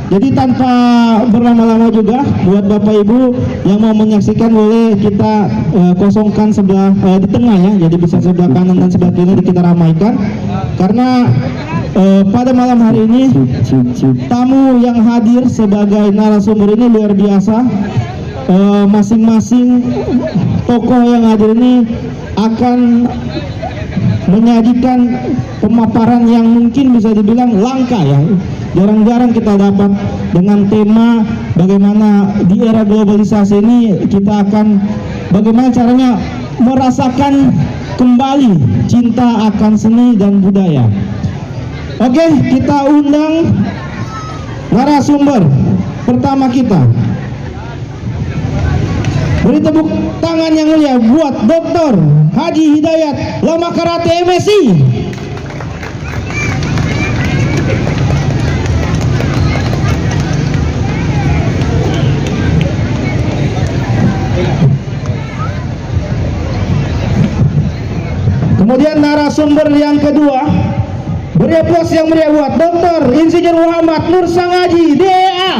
Jadi tanpa berlama-lama juga, buat Bapak Ibu yang mau menyaksikan boleh kita kosongkan sebelah di tengah ya, jadi bisa sebelah kanan dan sebelah kiri kita ramaikan. Karena pada malam hari ini tamu yang hadir sebagai narasumber ini luar biasa. Masing-masing tokoh yang hadir ini akan menyajikan pemaparan yang mungkin bisa dibilang langka ya, jarang-jarang kita dapat dengan tema bagaimana di era globalisasi ini kita akan bagaimana caranya merasakan kembali cinta akan seni dan budaya. Oke, kita undang narasumber pertama kita. Beri tepuk tangan yang mulia buat Dr. Haji Hidayat Lama Karate MSI. Kemudian narasumber yang kedua, beri aplaus yang meriah buat Dr. Insinyur Muhammad Nur Sangaji DA.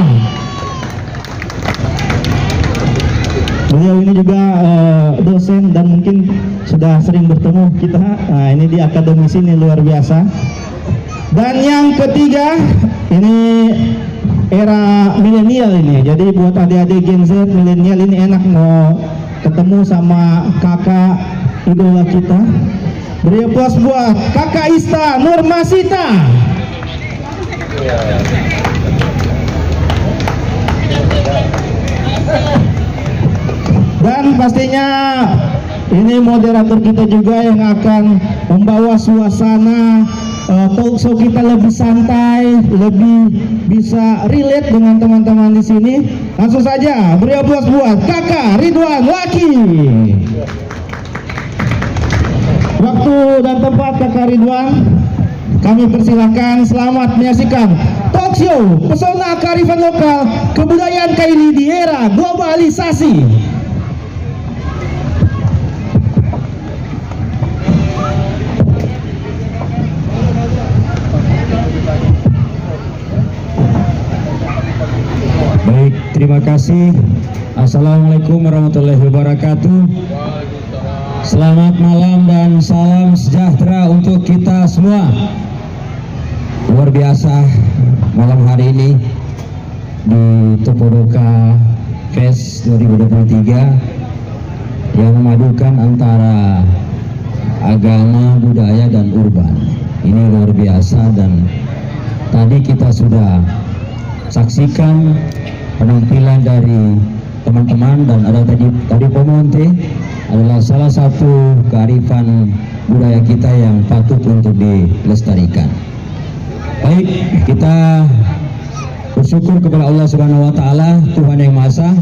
Beliau ini juga dosen dan mungkin sudah sering bertemu kita. Nah, ini di akademi sini luar biasa. Dan yang ketiga, ini era milenial ini. Jadi buat adik-adik Gen Z milenial ini enak mau ketemu sama kakak idola kita. Beri aplaus buat Kakak Ista Nurmasita. Dan pastinya ini moderator kita juga yang akan membawa suasana talk show kita lebih santai, lebih bisa relate dengan teman-teman di sini. Langsung saja beri aplaus buat Kakak Ridwan Laki. Waktu dan tempat Kakak Ridwan kami persilakan. Selamat menyaksikan talk show Pesona Kearifan Lokal Kebudayaan Kaili di era globalisasi. Baik, terima kasih. Assalamualaikum warahmatullahi wabarakatuh. Selamat malam dan salam sejahtera untuk kita semua. Luar biasa malam hari ini di Topodoka Fest 2023 yang memadukan antara agama, budaya, dan urban. Ini luar biasa dan tadi kita sudah saksikan penampilan dari teman-teman dan ada tadi Pomonte adalah salah satu kearifan budaya kita yang patut untuk dilestarikan. Baik, kita bersyukur kepada Allah Subhanahu wa taala, Tuhan yang Maha Esa.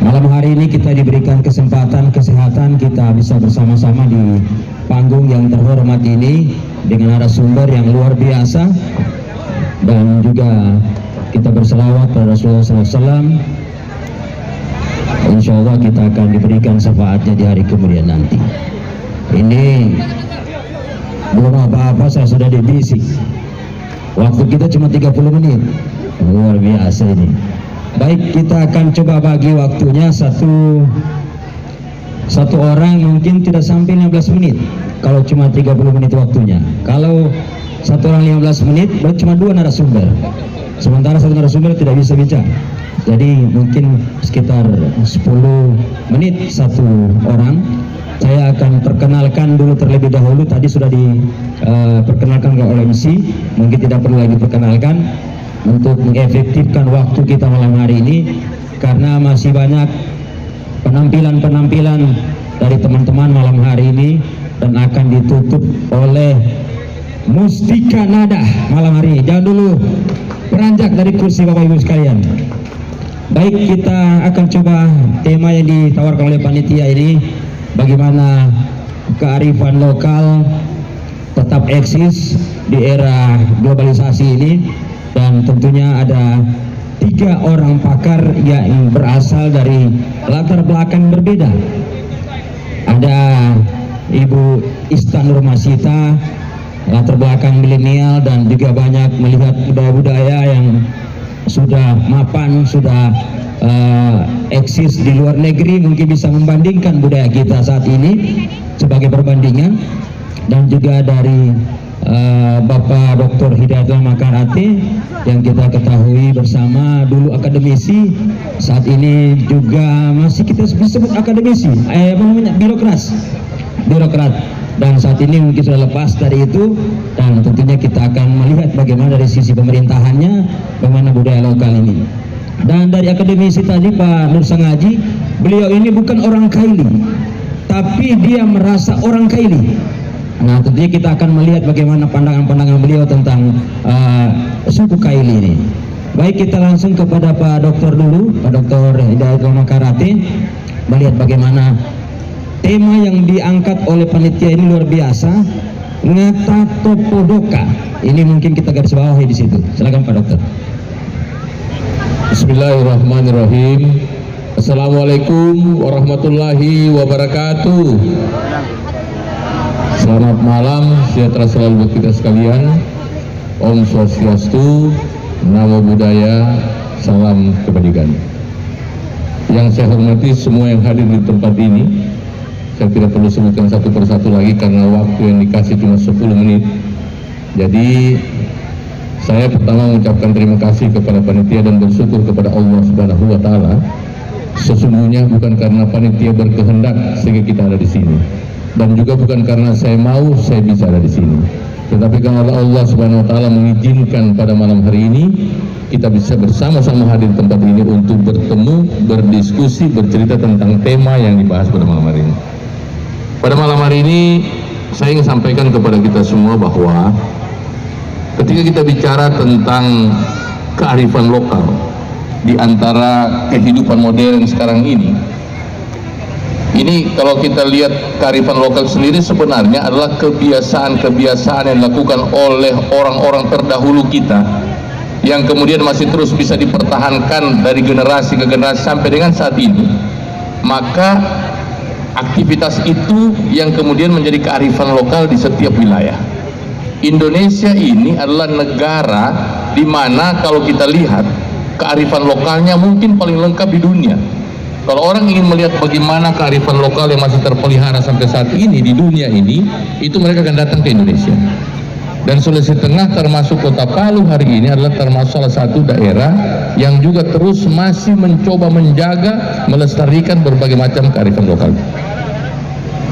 Malam hari ini kita diberikan kesempatan, kesehatan, kita bisa bersama-sama di panggung yang terhormat ini dengan narasumber yang luar biasa. Dan juga kita berselawat pada Rasulullah SAW. Insya Allah kita akan diberikan syafaatnya di hari kemudian nanti. Ini belum apa-apa saya sudah dibisik. Waktu kita cuma 30 menit. Luar biasa ini. Baik, kita akan coba bagi waktunya satu orang mungkin tidak sampai 15 menit. Kalau cuma 30 menit waktunya. Kalau satu orang 15 menit, berarti cuma 2 narasumber. Sementara satu narasumber tidak bisa bicara. Jadi mungkin sekitar 10 menit satu orang. Saya akan perkenalkan dulu terlebih dahulu. Tadi sudah diperkenalkan oleh MC. Mungkin tidak perlu lagi perkenalkan untuk mengefektifkan waktu kita malam hari ini. Karena masih banyak penampilan-penampilan dari teman-teman malam hari ini. Dan akan ditutup oleh Mustika Nada malam hari. Jangan dulu beranjak dari kursi Bapak Ibu sekalian. Baik, kita akan coba tema yang ditawarkan oleh panitia ini, bagaimana kearifan lokal tetap eksis di era globalisasi ini. Dan tentunya ada 3 orang pakar yang berasal dari latar belakang berbeda. Ada Ibu Ista Nurmasita, latar belakang milenial dan juga banyak melihat budaya-budaya yang sudah mapan, sudah eksis di luar negeri, mungkin bisa membandingkan budaya kita saat ini sebagai perbandingan. Dan juga dari Bapak Dr. Hidayatul Makarate yang kita ketahui bersama dulu akademisi, saat ini juga masih kita sebut akademisi, birokrat, dan saat ini mungkin sudah lepas dari itu. Dan tentunya kita akan melihat bagaimana dari sisi pemerintahannya, bagaimana budaya lokal ini. Dan dari akademisi tadi Pak Nur Sangaji, beliau ini bukan orang Kaili, tapi dia merasa orang Kaili. Nah, tentunya kita akan melihat bagaimana pandangan-pandangan beliau tentang suku Kaili ini. Baik, kita langsung kepada Pak Dokter dulu, Pak Dokter Hidayatul Makarate, melihat bagaimana tema yang diangkat oleh panitia ini luar biasa, Ngata Topodoka. Ini mungkin kita garis bawahi di situ. Silakan Pak Dokter. Bismillahirrahmanirrahim. Assalamualaikum warahmatullahi wabarakatuh. Selamat malam, sejahtera selalu buat kita sekalian. Om Swastiastu, Namo Buddhaya, salam kebajikan. Yang saya hormati semua yang hadir di tempat ini, saya tidak perlu sebutkan satu persatu lagi karena waktu yang dikasih cuma 10 menit. Jadi saya pertama mengucapkan terima kasih kepada panitia dan bersyukur kepada Allah Subhanahu wa Ta'ala. Sesungguhnya bukan karena panitia berkehendak sehingga kita ada di sini, dan juga bukan karena saya mau saya bisa ada di sini, tetapi karena Allah Subhanahu wa Ta'ala mengizinkan pada malam hari ini kita bisa bersama-sama hadir di tempat ini untuk bertemu, berdiskusi, bercerita tentang tema yang dibahas pada malam hari ini. Pada malam hari ini saya ingin sampaikan kepada kita semua bahwa ketika kita bicara tentang kearifan lokal di antara kehidupan modern sekarang ini kalau kita lihat kearifan lokal sendiri sebenarnya adalah kebiasaan-kebiasaan yang dilakukan oleh orang-orang terdahulu kita, yang kemudian masih terus bisa dipertahankan dari generasi ke generasi sampai dengan saat ini. Maka aktivitas itu yang kemudian menjadi kearifan lokal di setiap wilayah. Indonesia ini adalah negara di mana kalau kita lihat kearifan lokalnya mungkin paling lengkap di dunia. Kalau orang ingin melihat bagaimana kearifan lokal yang masih terpelihara sampai saat ini di dunia ini, itu mereka akan datang ke Indonesia. Dan Sulawesi Tengah termasuk Kota Palu hari ini adalah termasuk salah satu daerah yang juga terus masih mencoba menjaga, melestarikan berbagai macam kearifan lokal.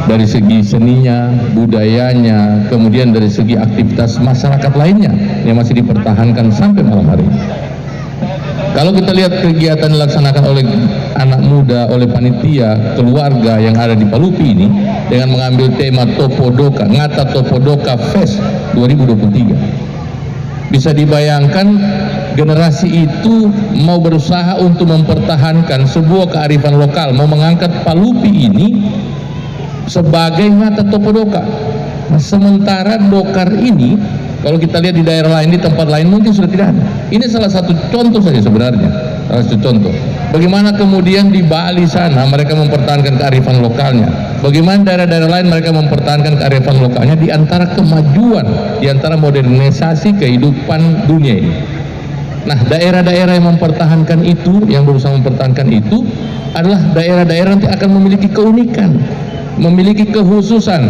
Dari segi seninya, budayanya, kemudian dari segi aktivitas masyarakat lainnya yang masih dipertahankan sampai malam hari ini. Kalau kita lihat kegiatan dilaksanakan oleh anak muda, oleh panitia, keluarga yang ada di Palupi ini dengan mengambil tema Topodoka, Ngata Topodoka Fest 2023. Bisa dibayangkan generasi itu mau berusaha untuk mempertahankan sebuah kearifan lokal, mau mengangkat Palupi ini sebagai Ngata Topodoka. Nah, sementara dokar ini kalau kita lihat di daerah lain, di tempat lain mungkin sudah tidak ada. Ini salah satu contoh saja sebenarnya, salah satu contoh. Bagaimana kemudian di Bali sana mereka mempertahankan kearifan lokalnya. Bagaimana daerah-daerah lain mereka mempertahankan kearifan lokalnya di antara kemajuan, di antara modernisasi kehidupan dunia ini. Nah, daerah-daerah yang mempertahankan itu, yang berusaha mempertahankan itu adalah daerah-daerah yang akan memiliki keunikan, memiliki kekhususan.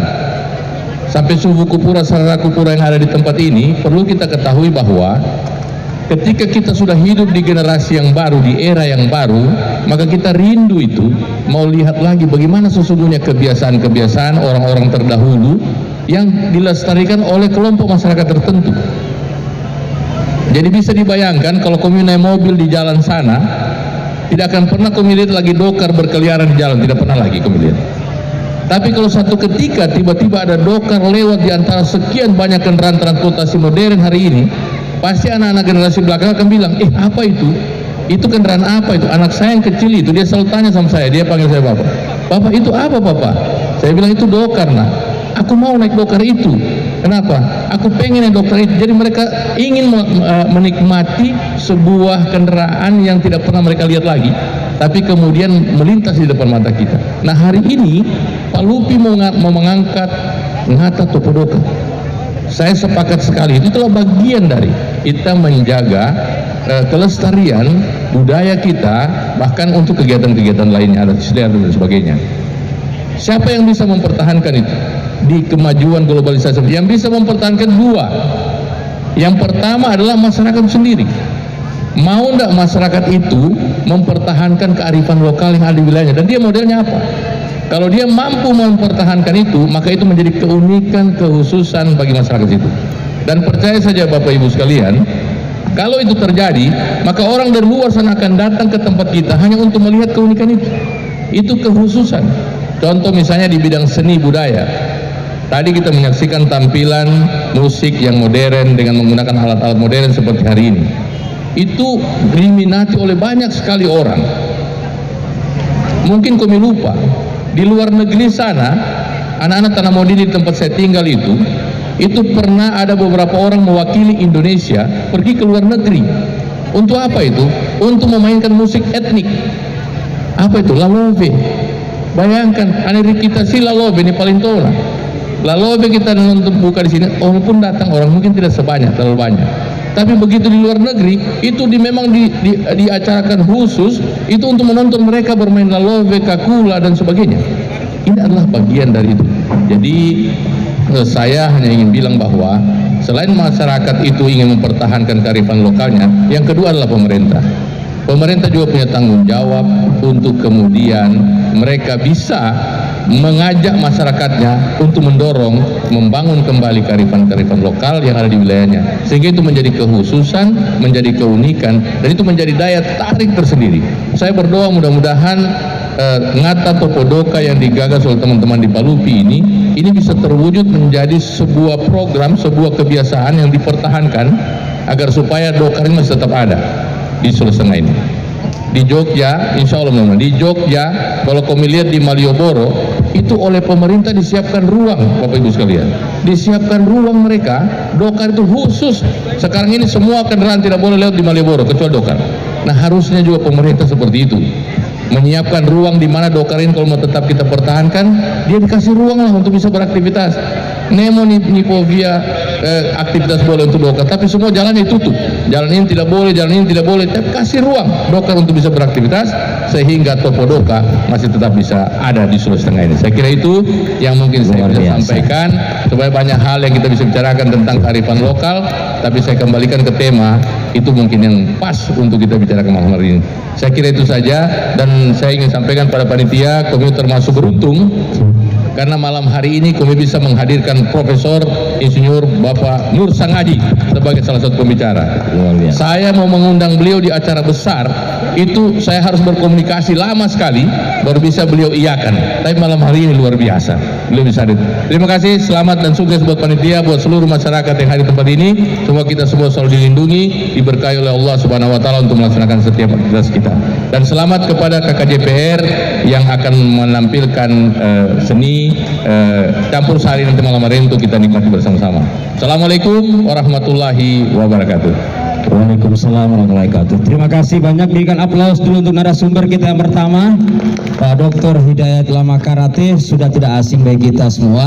Sampai suhu Kupura, Sarana Kupura yang ada di tempat ini, perlu kita ketahui bahwa ketika kita sudah hidup di generasi yang baru, di era yang baru, maka kita rindu itu mau lihat lagi bagaimana sesungguhnya kebiasaan-kebiasaan orang-orang terdahulu yang dilestarikan oleh kelompok masyarakat tertentu. Jadi bisa dibayangkan kalau kami naik mobil di jalan sana, tidak akan pernah kami lihat lagi dokar berkeliaran di jalan, tidak pernah lagi kami lihat. Tapi kalau satu ketika tiba-tiba ada dokar lewat di antara sekian banyak kendaraan transportasi modern hari ini, pasti anak-anak generasi belakang akan bilang, apa itu? Itu kendaraan apa itu? Anak saya yang kecil itu, dia selalu tanya sama saya, dia panggil saya bapak. Bapak itu apa bapak? Saya bilang itu dokar. Nah, aku mau naik dokar itu. Kenapa? Aku pengen naik dokar itu. Jadi mereka ingin menikmati sebuah kendaraan yang tidak pernah mereka lihat lagi, tapi kemudian melintas di depan mata kita. Nah, hari ini Palupi mau mengangkat Ngata Topodoka. Saya sepakat sekali, itu adalah bagian dari kita menjaga kelestarian budaya kita, bahkan untuk kegiatan-kegiatan lainnya, adat istiadat dan sebagainya. Siapa yang bisa mempertahankan itu di kemajuan globalisasi? Yang bisa mempertahankan dua. Yang pertama adalah masyarakat sendiri. Mau enggak masyarakat itu mempertahankan kearifan lokal yang ada di wilayahnya, dan dia modelnya apa? Kalau dia mampu mempertahankan itu, maka itu menjadi keunikan, kekhususan bagi masyarakat itu. Dan percaya saja Bapak Ibu sekalian, kalau itu terjadi, maka orang dari luar sana akan datang ke tempat kita hanya untuk melihat keunikan itu. Itu kekhususan. Contoh misalnya di bidang seni budaya. Tadi kita menyaksikan tampilan musik yang modern dengan menggunakan alat-alat modern seperti hari ini. Itu diminati oleh banyak sekali orang. Mungkin kami lupa, di luar negeri sana, anak-anak Tanah Modini di tempat saya tinggal itu pernah ada beberapa orang mewakili Indonesia pergi ke luar negeri. Untuk apa itu? Untuk memainkan musik etnik. Apa itu? Lalove. Bayangkan, anak kita si Lalove ini paling tua. Lalove kita nonton buka di sini, walaupun datang orang mungkin tidak sebanyak, terlalu banyak. Tapi begitu di luar negeri, itu memang diacarakan khusus, itu untuk menonton mereka bermain lalove, kakula dan sebagainya. Ini adalah bagian dari itu. Jadi saya hanya ingin bilang bahwa selain masyarakat itu ingin mempertahankan kearifan lokalnya, yang kedua adalah pemerintah. Pemerintah juga punya tanggung jawab untuk kemudian mereka bisa mengajak masyarakatnya untuk mendorong membangun kembali kearifan-kearifan lokal yang ada di wilayahnya, sehingga itu menjadi kekhususan, menjadi keunikan, dan itu menjadi daya tarik tersendiri. Saya berdoa mudah-mudahan Ngata Topodoka yang digagas oleh teman-teman di Palupi ini bisa terwujud menjadi sebuah program, sebuah kebiasaan yang dipertahankan agar supaya dokar ini masih tetap ada di Sulawesi Tengah ini. Di Jogja, insya Allah di Jogja, kalau kami lihat di Malioboro, itu oleh pemerintah disiapkan ruang, Bapak Ibu sekalian. Disiapkan ruang mereka, dokar itu khusus. Sekarang ini semua kendaraan tidak boleh lewat di Malioboro, kecuali dokar. Nah harusnya juga pemerintah seperti itu. Menyiapkan ruang di mana dokar ini kalau mau tetap kita pertahankan, dia dikasih ruang lah untuk bisa beraktivitas. Nemo Nipovia aktivitas boleh untuk dokar, tapi semua jalan ditutup. Jalan ini tidak boleh, jalan ini tidak boleh. Tapi kasih ruang dokar untuk bisa beraktivitas, sehingga Topodoka masih tetap bisa ada di Sulawesi Tengah ini. Saya kira itu yang mungkin saya bisa sampaikan, supaya banyak hal yang kita bisa bicarakan tentang kearifan lokal. Tapi saya kembalikan ke tema, itu mungkin yang pas untuk kita bicarakan malam hari ini. Saya kira itu saja, dan saya ingin sampaikan pada panitia, kami termasuk beruntung karena malam hari ini kami bisa menghadirkan Profesor Insinyur Bapak Nur Sangaji sebagai salah satu pembicara. Saya mau mengundang beliau di acara besar, itu saya harus berkomunikasi lama sekali baru bisa beliau iakan. Tapi malam hari ini luar biasa, beliau bisa hadir. Terima kasih, selamat dan sukses buat panitia, buat seluruh masyarakat yang hadir di tempat ini. Semoga kita semua selalu dilindungi, diberkahi oleh Allah Subhanahu Wa Taala untuk melaksanakan setiap aktivitas kita. Dan selamat kepada KKJPR yang akan menampilkan seni campur sari nanti malam hari untuk kita nikmati bersama-sama. Assalamualaikum warahmatullahi wabarakatuh. Waalaikumsalam warahmatullahi wabarakatuh. Terima kasih banyak, berikan aplaus dulu untuk narasumber kita yang pertama, Pak Dr. Hidayat Lama Karate, sudah tidak asing bagi kita semua.